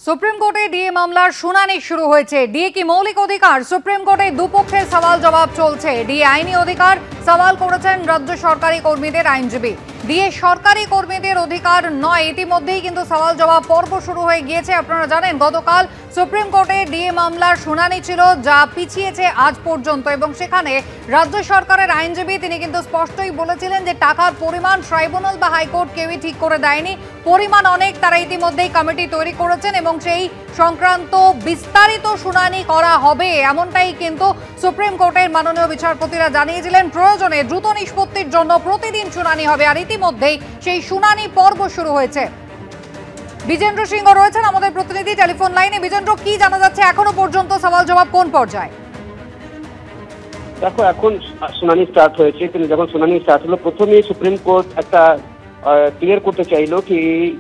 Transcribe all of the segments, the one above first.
Supreme কোর্টে DA মামলার শুনানি শুরু হয়েছে। ডিএ কি মৌলিক অধিকার? সুপ্রিম কোর্টে দুপক্ষের সওয়াল জবাব চলছে। ডিএ আইনি অধিকার সওয়াল করেছেন রাজ্য সরকারি কর্মীদের আইনজীবী। ডিএ সরকারি কর্মীদের অধিকার নয়, ইতিমধ্যেই কিন্তু সওয়াল জবাব পর্ব শুরু হয়ে গিয়েছে। আপনারা জানেন গতকাল সুপ্রিম কোর্টে ডিএ মামলার শুনানি ছিল, যা পিছিয়েছে আজ পর্যন্ত, এবং সেখানে রাজ্য সরকারের আইনজীবী তিনি কিন্তু স্পষ্টই বলেছিলেন যে টাকার পরিমাণ ট্রাইব্যুনাল বা হাইকোর্ট কেউই ঠিক করে দেয়নি, পরিমাণ অনেক, তারা ইতিমধ্যেই কমিটি তৈরি করেছেন এবং সেই সংক্রান্ত বিস্তারিত শুনানি করা হবে, এমনটাই কিন্তু সুপ্রিম কোর্টের মাননীয় বিচারপতিরা জানিয়েছিলেন। প্রয়োজনে দ্রুত নিষ্পত্তির জন্য প্রতিদিন শুনানি হবে, আর ইতিমধ্যেই সেই শুনানি পর্ব শুরু হয়েছে। বিজেন্দ্র সিংহ রয়েছেন আমাদের প্রতিনিধি টেলিফোন লাইনে। বিজেন্দ্র, কি জানা যাচ্ছে এখনো পর্যন্ত? সওয়াল জবাব কোন পর্যায়ে? দেখো, এখন শুনানি স্টার্ট হয়েছে, কিন্তু যখন শুনানি স্টার্ট হলো প্রথমেই সুপ্রিম কোর্ট একটা ক্লিয়ার করতে চাইলো কি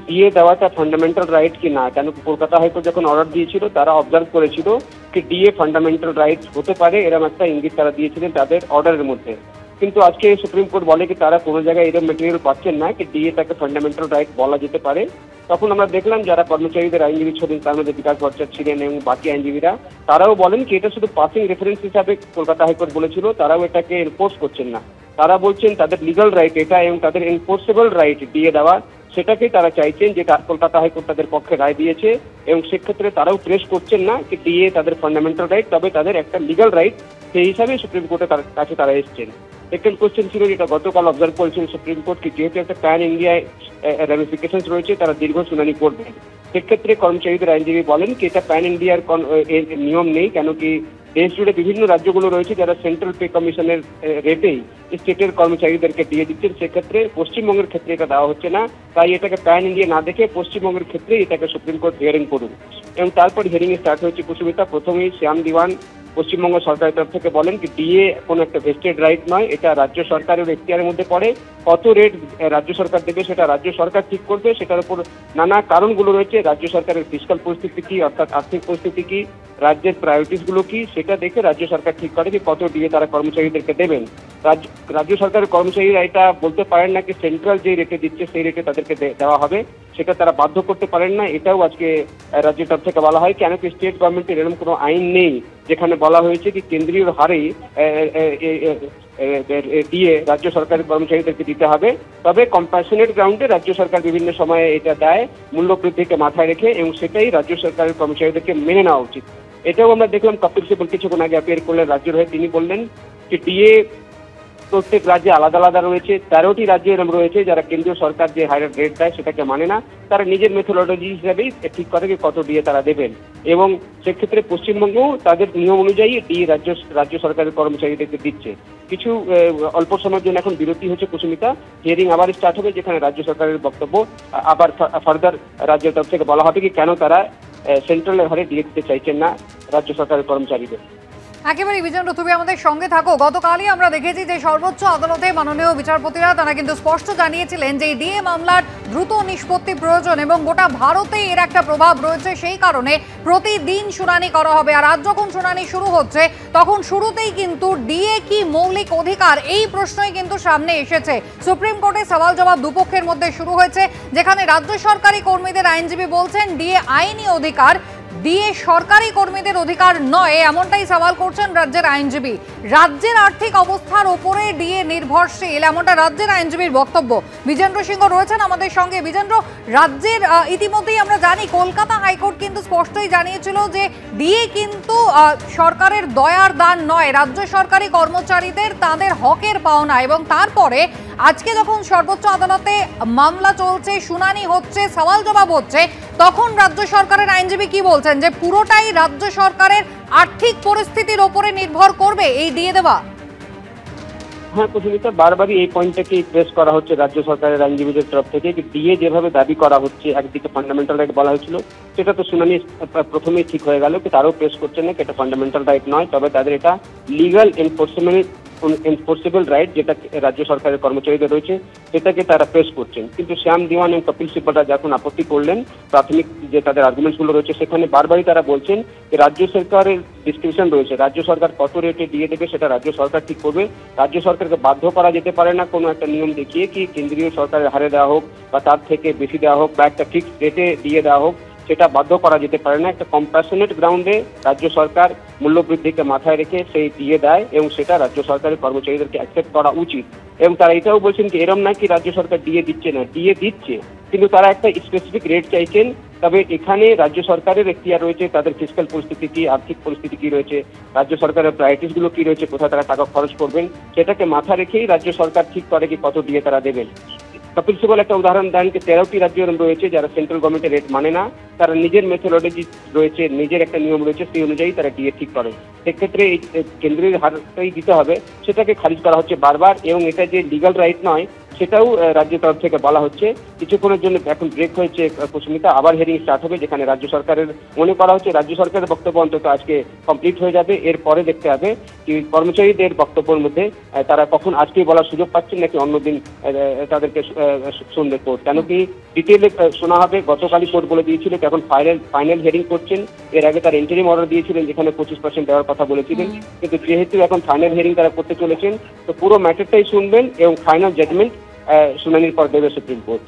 ডিএ দেওয়াটা ফান্ডামেন্টাল রাইট কি না। কেন কলকাতা হাইকোর্ট যখন অর্ডার দিয়েছিল তারা অবজার্ভ করেছিল কি ডিএ ফান্ডামেন্টাল রাইট হতে পারে, এরকম একটা ইঙ্গিত তারা দিয়েছিলেন তাদের অর্ডারের মধ্যে। কিন্তু আজকে সুপ্রিম কোর্ট বলে কি তারা কোনো জায়গায় এরকম মেটেরিয়াল পাচ্ছেন না কি ডিএ তাকে ফান্ডামেন্টাল রাইট বলা যেতে পারে। তখন আমরা দেখলাম যারা কর্মচারীদের আইনজীবী ছিলেন, তার মধ্যে বিকাশ ভট্টাচার্য ছিলেন এবং বাকি আইনজীবীরা, তারাও বলেন কি এটা শুধু পাসিং রেফারেন্স হিসাবে কলকাতা হাইকোর্ট বলেছিল, তারাও এটাকে এনফোর্স করছেন না। তারা বলছেন তাদের লিগাল রাইট এটা এবং তাদের এনফোর্সেবল রাইট ডিএ দেওয়া, সেটাকেই তারা চাইছেন, যেটা কলকাতা হাইকোর্ট তাদের পক্ষে রায় দিয়েছে, এবং সেক্ষেত্রে তারাও প্রেস করছেন না কি ডিএ তাদের ফান্ডামেন্টাল রাইট, তবে তাদের একটা লিগাল রাইট, সেই হিসাবে সুপ্রিম কোর্টের কাছে তারা এসছেন। সেকেন্ড কোশ্চেন ছিল যেটা গতকাল অবজার্ভ করেছেন সুপ্রিম কোর্ট কি যেহেতু একটা প্যান ইন্ডিয়ায় রেমিফিকেশন রয়েছে, তারা দীর্ঘ শুনানি করবেন। সেক্ষেত্রে কর্মচারীদের আইনজীবী বলেন কি এটা প্যান ইন্ডিয়ার নিয়ম নেই, কেন কি দেশ জুড়ে বিভিন্ন রাজ্যগুলো রয়েছে যারা সেন্ট্রাল পে কমিশনের রেটেই স্টেটের কর্মচারীদেরকে দিয়ে দিচ্ছেন, সেক্ষেত্রে পশ্চিমবঙ্গের ক্ষেত্রে এটা দেওয়া হচ্ছে না, তাই এটাকে প্যান ইন্ডিয়া না দেখে পশ্চিমবঙ্গের ক্ষেত্রে এটাকে সুপ্রিম কোর্ট হিয়ারিং করুন। এবং তারপর হিয়ারিং স্টার্ট হয়েছে কুসুমিতা। প্রথমেই শ্যাম দিওয়ান পশ্চিমবঙ্গ সরকারের তরফ থেকে বলেন কি ডিএ কোনো একটা ভেস্টেড রাইট নয়, এটা রাজ্য সরকারের এখতিয়ারের মধ্যে পড়ে। কত রেট রাজ্য সরকার দেবে সেটা রাজ্য সরকার ঠিক করবে, সেটার উপর নানা কারণগুলো রয়েছে, রাজ্য সরকারের ফিসকাল পরিস্থিতি কি, অর্থাৎ আর্থিক পরিস্থিতি কি, রাজ্যের প্রায়োরিটিসগুলো কি, সেটা দেখে রাজ্য সরকার ঠিক করে যে কত ডিএ তারা কর্মচারীদেরকে দেবেন। রাজ্য সরকারের কর্মচারীরা এটা বলতে পারেন না কি সেন্ট্রাল যে রেটে দিচ্ছে সেই রেটে তাদেরকে দেওয়া হবে, সেটা তারা বাধ্য করতে পারেন না। এটাও আজকে রাজ্যের তরফ থেকে বলা হয়, কেন কি স্টেট গভর্নমেন্টের এরকম কোনো আইন নেই যেখানে বলা হয়েছে কি কেন্দ্রীয় হারেই দিয়ে রাজ্য সরকারের কর্মচারীদেরকে দিতে হবে। তবে কম্প্যাশনেট গ্রাউন্ডে রাজ্য সরকার বিভিন্ন সময়ে এটা দেয় মূল্যবৃদ্ধিকে মাথায় রেখে, এবং সেটাই রাজ্য সরকারের কর্মচারীদেরকে মেনে নেওয়া উচিত। এটাও আমরা দেখলাম কপিল সিব্বল কিছুক্ষণ আগে অ্যাপিয়ার করলেন রাজ্যের হয়ে, তিনি বললেন যে ডিএ প্রত্যেক রাজ্যে আলাদা আলাদা রয়েছে, 13টি রাজ্য এরকম রয়েছে যারা কেন্দ্রীয় সরকার যে হায়ার রেট দেয় সেটাকে মানে না, তারা নিজের মেথোডোলজি হিসাবেই ঠিক করে কত ডিএ তারা দেবেন, এবং সেক্ষেত্রে পশ্চিমবঙ্গেও তাদের নিয়ম অনুযায়ী ডিএ রাজ্য সরকারের কর্মচারীদেরকে দিচ্ছে। কিছু অল্প সময়ের জন্য এখন বিরতি হচ্ছে কুসুমিতা, হিয়ারিং আবার স্টার্ট হবে যেখানে রাজ্য সরকারের বক্তব্য আবার ফার্দার রাজ্যের তরফ থেকে বলা হবে কি কেন তারা সেন্ট্রালের হারে ডিএ দিতে চাইছেন না রাজ্য সরকারের কর্মচারীদের। একেবারে বিজেন্দ্র, তুমি আমাদের সঙ্গে থাকো। গতকালই আমরা দেখেছি যে সর্বোচ্চ আদালতে মাননীয় বিচারপতিরা তারা কিন্তু স্পষ্ট জানিয়েছিলেন যে ডিএ মামলার দ্রুত নিষ্পত্তি প্রয়োজন এবং গোটা ভারতে এর একটা প্রভাব রয়েছে, সেই কারণে প্রতিদিন শুনানি করা হবে। আর আজ যখন শুনানি শুরু হচ্ছে তখন শুরুতেই কিন্তু ডিএ কি মৌলিক অধিকার, এই প্রশ্নই কিন্তু সামনে এসেছে। সুপ্রিম কোর্টে সওয়াল জবাব দুপক্ষের মধ্যে শুরু হয়েছে, যেখানে রাজ্য সরকারি কর্মীদের আইনজীবী বলছেন ডিএ আইনি অধিকার, ডিএ সরকারি কর্মীদের অধিকার নয়, এমনটাই সওয়াল করছেন রাজ্যের আইনজীবী। রাজ্যের আর্থিক অবস্থার ওপরে ডিএ নির্ভরশীল, এমনটা রাজ্যের আইনজীবীর বক্তব্য। বিজেন্দ্র সিংহ রয়েছেন আমাদের সঙ্গে। বিজেন্দ্র, রাজ্যের ইতিমধ্যেই আমরা জানি কলকাতা হাইকোর্ট কিন্তু স্পষ্টই জানিয়েছিল যে ডিএ কিন্তু সরকারের দয়ার দান নয়, রাজ্য সরকারি কর্মচারীদের তাদের হকের পাওনা। এবং তারপরে আজকে যখন সর্বোচ্চ আদালতে মামলা চলছে, শুনানি হচ্ছে, সওয়াল জবাব হচ্ছে, তখন রাজ্য সরকারের আইনজীবী কি বলছেন যে পুরোটাই রাজ্য সরকারের আর্থিক পরিস্থিতির ওপরে নির্ভর করবে এই ডিএ দেওয়া? হ্যাঁ কুসুমিতা, বারবারই এই পয়েন্টটাকে প্রেস করা হচ্ছে রাজ্য সরকারের আইনজীবীদের তরফ থেকে। ডিএ যেভাবে দাবি করা হচ্ছে, একদিকে ফান্ডামেন্টাল রাইট বলা হয়েছিল, সেটা তো শুনানি প্রথমেই ঠিক হয়ে গেল কি তারাও প্রেস করছেন না এটা ফান্ডামেন্টাল রাইট নয়, তবে তাদের এটা লিগাল এনফোর্সেবল রাইট যেটা রাজ্য সরকারের কর্মচারীদের রয়েছে সেটাকে তারা প্রেস করছেন। কিন্তু শ্যাম দিওয়ান এবং কপিল সিব্বলরা যখন আপত্তি করলেন, প্রাথমিক যে তাদের আর্গুমেন্টসগুলো রয়েছে সেখানে বারবারই তারা বলছেন যে রাজ্য সরকারের ডিসক্রিপশন রয়েছে, রাজ্য সরকার কত রেটে দিয়ে দেবে সেটা রাজ্য সরকার ঠিক করবে। রাজ্য সরকারকে বাধ্য করা যেতে পারে না কোনো একটা নিয়ম দেখিয়ে কি কেন্দ্রীয় সরকারের হারে দেওয়া হোক বা তার থেকে বেশি দেওয়া হোক বা একটা ফিক্সড রেটে দিয়ে দেওয়া হোক, সেটা বাধ্য করা যেতে পারে না। একটা কম্প্যাশনেট গ্রাউন্ডে রাজ্য সরকার মূল্যবৃদ্ধিকে মাথায় রেখে সেই দিয়ে দেয় এবং সেটা রাজ্য সরকারের কর্মচারীদেরকে অ্যাকসেপ্ট করা উচিত। এবং তারা এটাও বলছেন যে এরম নাকি রাজ্য সরকার দিয়ে দিচ্ছে না, দিয়ে দিচ্ছে, কিন্তু তারা একটা স্পেসিফিক রেট চাইছেন। তবে এখানে রাজ্য সরকারের এখতিয়ার রয়েছে, তাদের ফিসক্যাল পরিস্থিতি কি, আর্থিক পরিস্থিতি কি রয়েছে, রাজ্য সরকারের প্রায়োরিটিসগুলো কি রয়েছে, কোথায় তারা টাকা খরচ করবেন, সেটাকে মাথা রেখেই রাজ্য সরকার ঠিক করে কি কত দিয়ে তারা দেবেন। কপিল সিবাল একটা উদাহরণ দেন যে 13টি রাজ্য রয়েছে যারা সেন্ট্রাল গভর্নমেন্টের রেট মানে না, তারা নিজের মেথোডোলজি রয়েছে, নিজের একটা নিয়ম রয়েছে, সেই অনুযায়ী তারা ডিএ ঠিক করে। সেক্ষেত্রে এই কেন্দ্রের হারটাই দিতে হবে, সেটাকে খারিজ করা হচ্ছে বারবার, এবং এটা যে লিগ্যাল রাইট নয় সেটাও রাজ্যের তরফ থেকে বলা হচ্ছে। কিছুক্ষণের জন্য এখন ব্রেক হয়েছে কুসুমিতা, আবার হিয়ারিং স্টার্ট হবে, যেখানে রাজ্য সরকারের মনে করা হচ্ছে রাজ্য সরকারের বক্তব্য অন্তত আজকে কমপ্লিট হয়ে যাবে। এরপরে দেখতে হবে কি কর্মচারীদের বক্তব্যের মধ্যে তারা কখন আজকেই বলার সুযোগ পাচ্ছেন নাকি অন্যদিন তাদেরকে শুনবে কোর্ট। কেন কি ডিটেইলে শোনা হবে, গতকালই কোর্ট বলে দিয়েছিল এখন ফাইনাল হিয়ারিং করছেন। এর আগে তার ইন্টারিম অর্ডার দিয়েছিলেন যেখানে 25% দেওয়ার কথা বলেছিলেন, কিন্তু যেহেতু এখন ফাইনাল হিয়ারিং তারা করতে চলেছেন তো পুরো ম্যাটারটাই শুনবেন এবং ফাইনাল জাজমেন্ট শুনানির পর দেবে সুপ্রিম কোর্ট।